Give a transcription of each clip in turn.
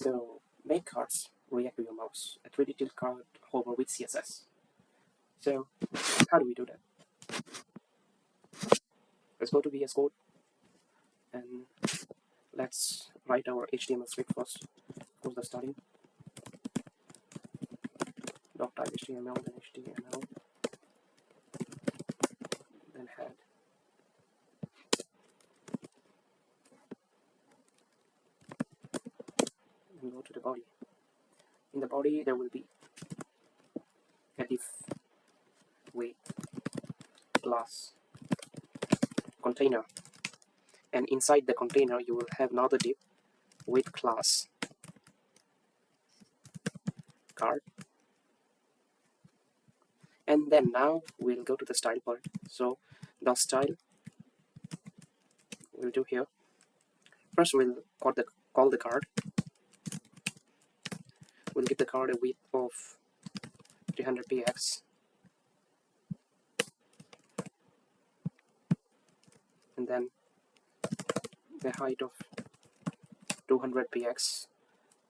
So make cards react to your mouse. A 3D tilt card hover with CSS. So how do we do that? Let's go to VS Code and let's write our HTML script first. Of course, the starting doc type HTML, then HTML, then head. And go to the body. In the body, there will be a div with class container, and inside the container you will have another div with class card. And then now we'll go to the style part. So the style we'll do here. First we'll call the card. We'll give the card a width of 300 px and then the height of 200 px,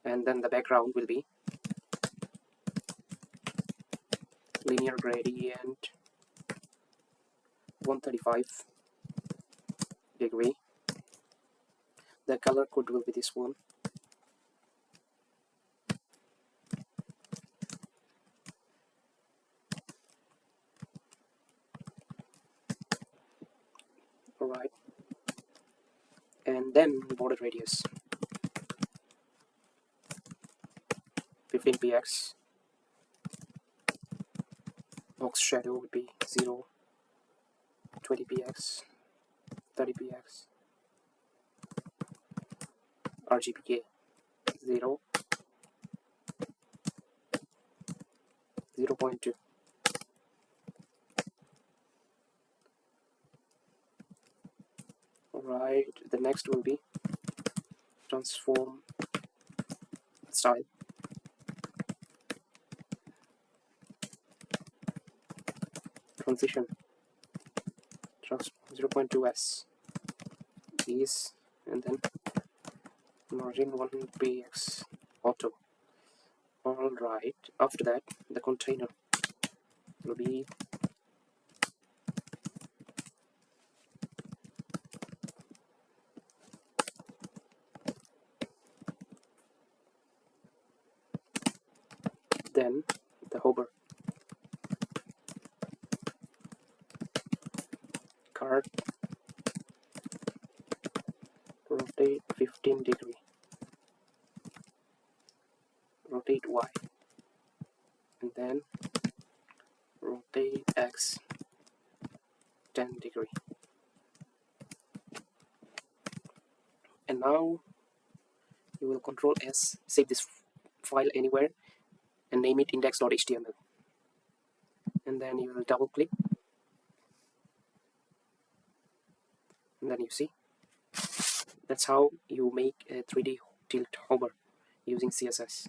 and then the background will be linear gradient 135 degree. The color code will be this one. Alright, and then border radius 15 px. Box shadow would be 0, 20 px, 30 px. RGBA 0, 0.2. Alright, the next will be transform style. Transition 0.2s these, and then margin 100 px auto. Alright, after that the container will be then the hover card rotate 15 degree, rotate Y, and then rotate X 10 degree. And now you will Control S, save this file anywhere and name it index.html, and then you will double click, and then you see that's how you make a 3D tilt hover using CSS.